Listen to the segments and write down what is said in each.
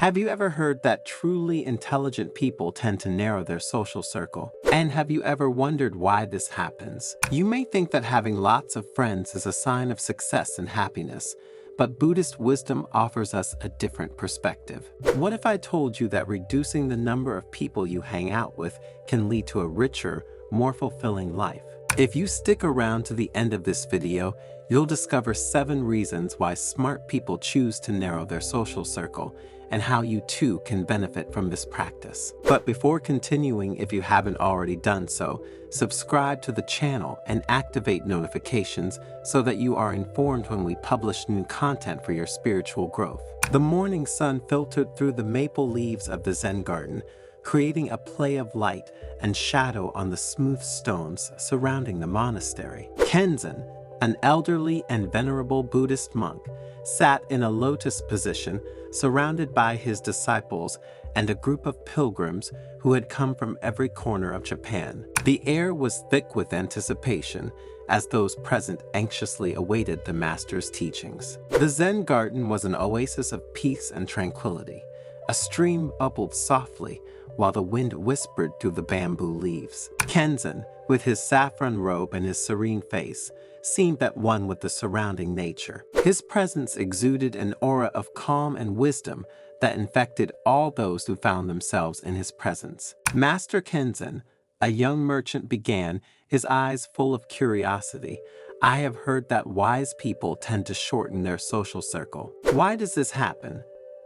Have you ever heard that truly intelligent people tend to narrow their social circle? And have you ever wondered why this happens? You may think that having lots of friends is a sign of success and happiness, but Buddhist wisdom offers us a different perspective. What if I told you that reducing the number of people you hang out with can lead to a richer, more fulfilling life? If you stick around to the end of this video, you'll discover 7 reasons why smart people choose to narrow their social circle, and how you too can benefit from this practice. But before continuing, if you haven't already done so, subscribe to the channel and activate notifications so that you are informed when we publish new content for your spiritual growth. The morning sun filtered through the maple leaves of the Zen garden, creating a play of light and shadow on the smooth stones surrounding the monastery. Kenzan, an elderly and venerable Buddhist monk, sat in a lotus position surrounded by his disciples and a group of pilgrims who had come from every corner of Japan. The air was thick with anticipation as those present anxiously awaited the master's teachings. The Zen garden was an oasis of peace and tranquility. A stream bubbled softly while the wind whispered through the bamboo leaves. Kenzan, with his saffron robe and his serene face, seemed at one with the surrounding nature. His presence exuded an aura of calm and wisdom that infected all those who found themselves in his presence. Master Kenzan, a young merchant, began, his eyes full of curiosity. "I have heard that wise people tend to shorten their social circle. Why does this happen?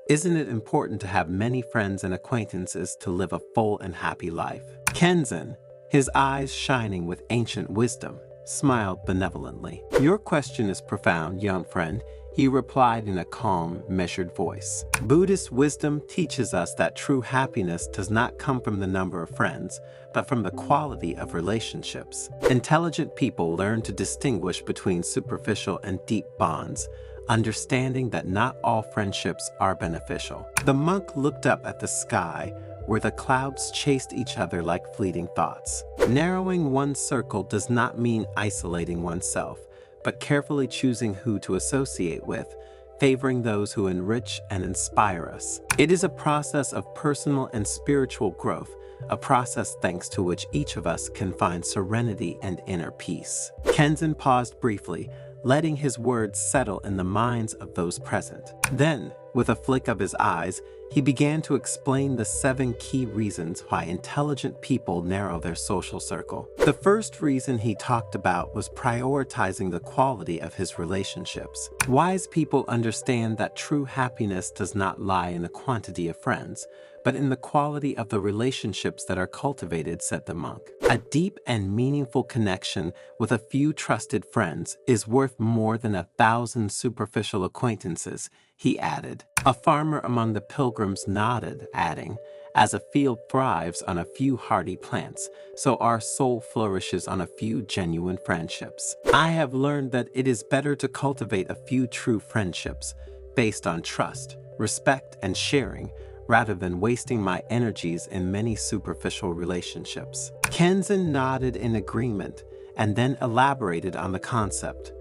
Isn't it important to have many friends and acquaintances to live a full and happy life?" Kenzan, his eyes shining with ancient wisdom, smiled benevolently. "Your question is profound, young friend," he replied in a calm, measured voice. "Buddhist wisdom teaches us that true happiness does not come from the number of friends, but from the quality of relationships. Intelligent people learn to distinguish between superficial and deep bonds, understanding that not all friendships are beneficial." The monk looked up at the sky, where the clouds chased each other like fleeting thoughts. Narrowing one's circle does not mean isolating oneself, but carefully choosing who to associate with, favoring those who enrich and inspire us. It is a process of personal and spiritual growth, a process thanks to which each of us can find serenity and inner peace. Kenzan paused briefly, letting his words settle in the minds of those present. Then, with a flick of his eyes, he began to explain the 7 key reasons why intelligent people narrow their social circle. The first reason he talked about was prioritizing the quality of his relationships. Wise people understand that true happiness does not lie in the quantity of friends, but in the quality of the relationships that are cultivated, said the monk. A deep and meaningful connection with a few trusted friends is worth more than 1,000 superficial acquaintances, he added. A farmer among the pilgrims nodded, adding, "As a field thrives on a few hardy plants, so our soul flourishes on a few genuine friendships. I have learned that it is better to cultivate a few true friendships, based on trust, respect, and sharing, rather than wasting my energies in many superficial relationships." Kenzan nodded in agreement and then elaborated on the concept.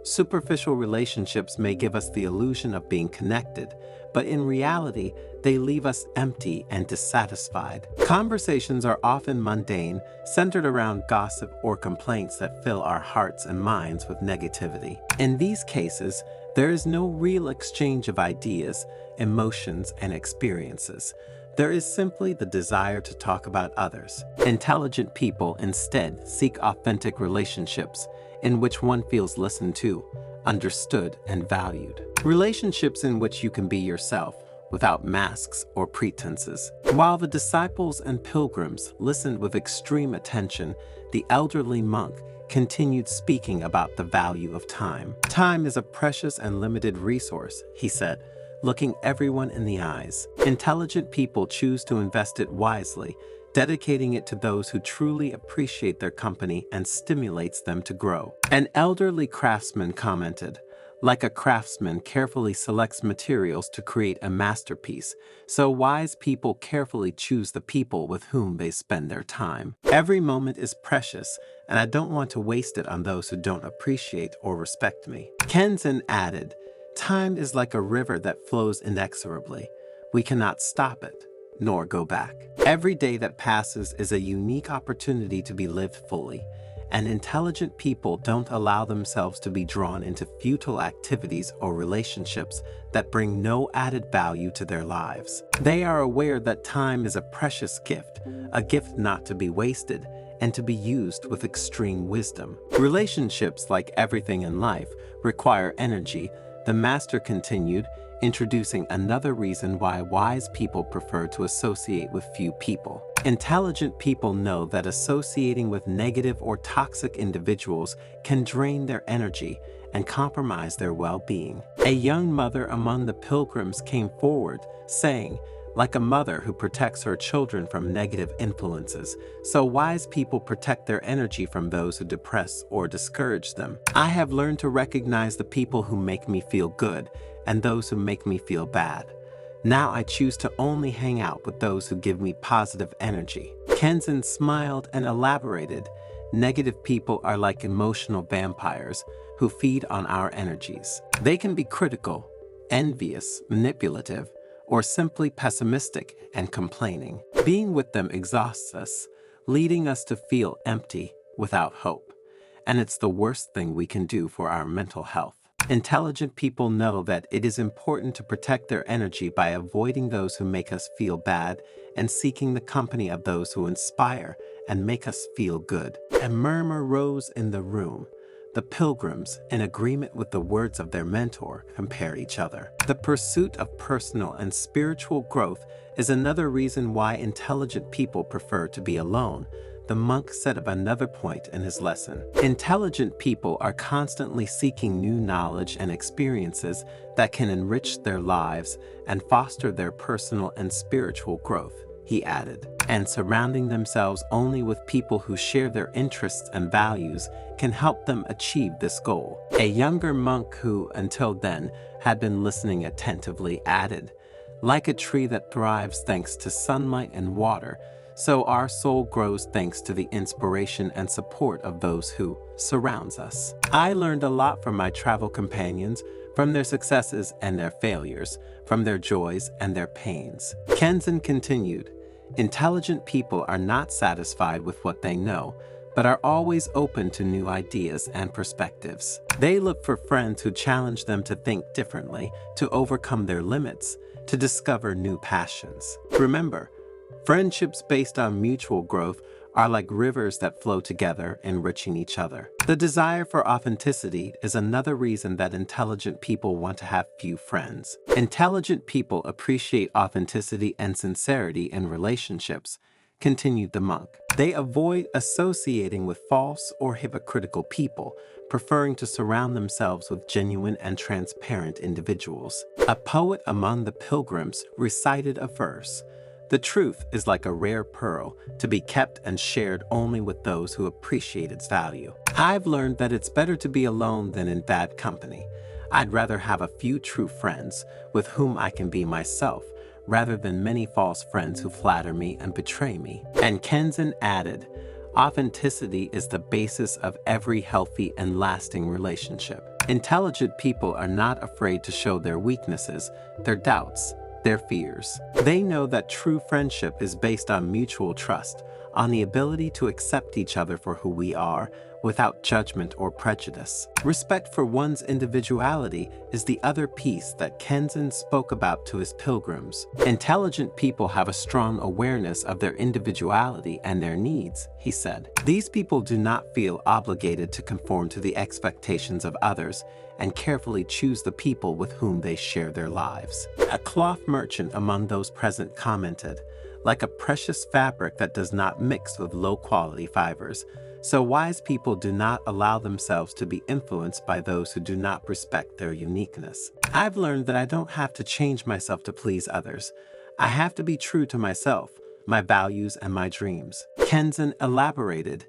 Superficial relationships may give us the illusion of being connected, but in reality, they leave us empty and dissatisfied. Conversations are often mundane, centered around gossip or complaints that fill our hearts and minds with negativity. In these cases, there is no real exchange of ideas, emotions, and experiences. There is simply the desire to talk about others. Intelligent people instead seek authentic relationships in which one feels listened to, understood, and valued. Relationships in which you can be yourself, without masks or pretenses. While the disciples and pilgrims listened with extreme attention, the elderly monk continued speaking about the value of time. "Time is a precious and limited resource," he said, looking everyone in the eyes. "Intelligent people choose to invest it wisely, dedicating it to those who truly appreciate their company and stimulates them to grow." An elderly craftsman commented, "Like a craftsman carefully selects materials to create a masterpiece, so wise people carefully choose the people with whom they spend their time. Every moment is precious, and I don't want to waste it on those who don't appreciate or respect me." Kenzan added, "Time is like a river that flows inexorably. We cannot stop it, nor go back. Every day that passes is a unique opportunity to be lived fully, and intelligent people don't allow themselves to be drawn into futile activities or relationships that bring no added value to their lives. They are aware that time is a precious gift, a gift not to be wasted, and to be used with extreme wisdom. Relationships, like everything in life, require energy, the master continued, introducing another reason why wise people prefer to associate with few people. Intelligent people know that associating with negative or toxic individuals can drain their energy and compromise their well-being. A young mother among the pilgrims came forward, saying, "Like a mother who protects her children from negative influences, so wise people protect their energy from those who depress or discourage them. I have learned to recognize the people who make me feel good and those who make me feel bad. Now I choose to only hang out with those who give me positive energy." Kenzan smiled and elaborated, "Negative people are like emotional vampires who feed on our energies. They can be critical, envious, manipulative, or simply pessimistic and complaining. Being with them exhausts us, leading us to feel empty without hope. And it's the worst thing we can do for our mental health." Intelligent people know that it is important to protect their energy by avoiding those who make us feel bad and seeking the company of those who inspire and make us feel good. A murmur rose in the room. The pilgrims, in agreement with the words of their mentor, compare each other. The pursuit of personal and spiritual growth is another reason why intelligent people prefer to be alone. The monk said of another point in his lesson. Intelligent people are constantly seeking new knowledge and experiences that can enrich their lives and foster their personal and spiritual growth, he added. And surrounding themselves only with people who share their interests and values can help them achieve this goal. A younger monk who, until then, had been listening attentively added, "Like a tree that thrives thanks to sunlight and water, so our soul grows thanks to the inspiration and support of those who surrounds us." I learned a lot from my travel companions, from their successes and their failures, from their joys and their pains. Kenzan continued, "Intelligent people are not satisfied with what they know, but are always open to new ideas and perspectives. They look for friends who challenge them to think differently, to overcome their limits, to discover new passions. Remember, friendships based on mutual growth are like rivers that flow together, enriching each other." The desire for authenticity is another reason that intelligent people want to have few friends. Intelligent people appreciate authenticity and sincerity in relationships, continued the monk. They avoid associating with false or hypocritical people, preferring to surround themselves with genuine and transparent individuals. A poet among the pilgrims recited a verse, "The truth is like a rare pearl, to be kept and shared only with those who appreciate its value." I've learned that it's better to be alone than in bad company. I'd rather have a few true friends with whom I can be myself, rather than many false friends who flatter me and betray me. And Kenzan added, "Authenticity is the basis of every healthy and lasting relationship." Intelligent people are not afraid to show their weaknesses, their doubts, their fears. They know that true friendship is based on mutual trust, on the ability to accept each other for who we are, without judgment or prejudice. Respect for one's individuality is the other piece that Kenzan spoke about to his pilgrims. Intelligent people have a strong awareness of their individuality and their needs, he said. These people do not feel obligated to conform to the expectations of others and carefully choose the people with whom they share their lives. A cloth merchant among those present commented, "Like a precious fabric that does not mix with low-quality fibers, so wise people do not allow themselves to be influenced by those who do not respect their uniqueness." I've learned that I don't have to change myself to please others. I have to be true to myself, my values, and my dreams. Kenzan elaborated,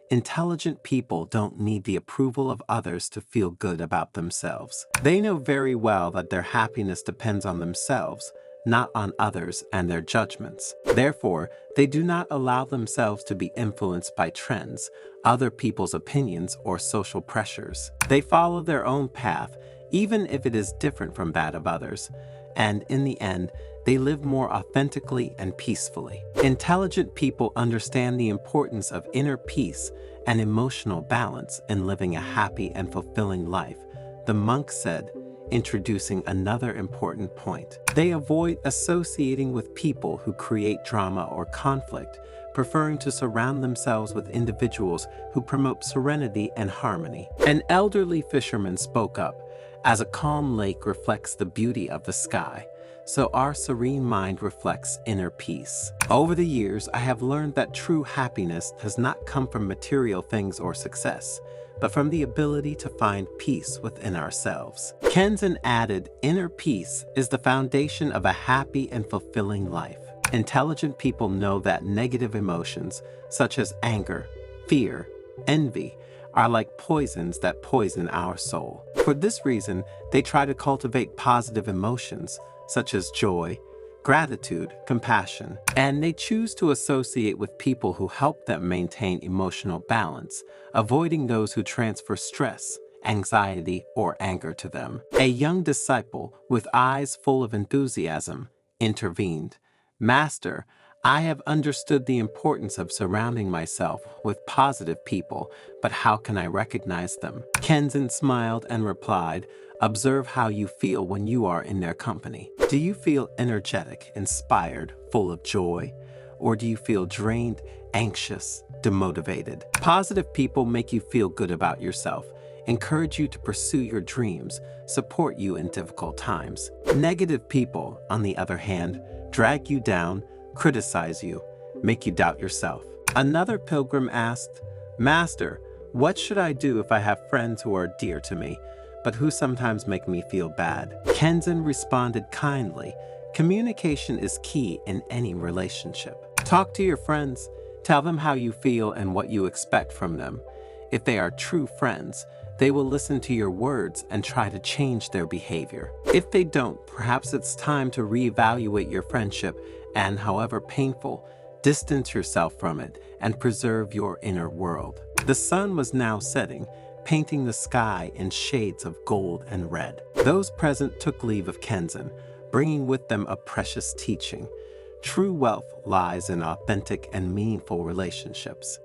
"Intelligent people don't need the approval of others to feel good about themselves. They know very well that their happiness depends on themselves, not on others and their judgments. Therefore, they do not allow themselves to be influenced by trends, other people's opinions, or social pressures. They follow their own path, even if it is different from that of others. And in the end, they live more authentically and peacefully. Intelligent people understand the importance of inner peace and emotional balance in living a happy and fulfilling life, the monk said, introducing another important point. They avoid associating with people who create drama or conflict, preferring to surround themselves with individuals who promote serenity and harmony. An elderly fisherman spoke up, "As a calm lake reflects the beauty of the sky, so our serene mind reflects inner peace." Over the years, I have learned that true happiness does not come from material things or success, but from the ability to find peace within ourselves. Kenzan added, "Inner peace is the foundation of a happy and fulfilling life." Intelligent people know that negative emotions, such as anger, fear, envy, are like poisons that poison our soul. For this reason, they try to cultivate positive emotions, such as joy, gratitude, compassion, and they choose to associate with people who help them maintain emotional balance, avoiding those who transfer stress, anxiety, or anger to them. A young disciple, with eyes full of enthusiasm, intervened. "Master, I have understood the importance of surrounding myself with positive people, but how can I recognize them?" Kenzan smiled and replied, "Observe how you feel when you are in their company. Do you feel energetic, inspired, full of joy? Or do you feel drained, anxious, demotivated?" Positive people make you feel good about yourself, encourage you to pursue your dreams, support you in difficult times. Negative people, on the other hand, drag you down, criticize you, make you doubt yourself. Another pilgrim asked, "Master, what should I do if I have friends who are dear to me, but who sometimes make me feel bad?" Kenzan responded kindly, "Communication is key in any relationship. Talk to your friends, tell them how you feel and what you expect from them. If they are true friends, they will listen to your words and try to change their behavior. If they don't, perhaps it's time to reevaluate your friendship and, however painful, distance yourself from it and preserve your inner world." The sun was now setting, painting the sky in shades of gold and red. Those present took leave of Kenzan, bringing with them a precious teaching. True wealth lies in authentic and meaningful relationships.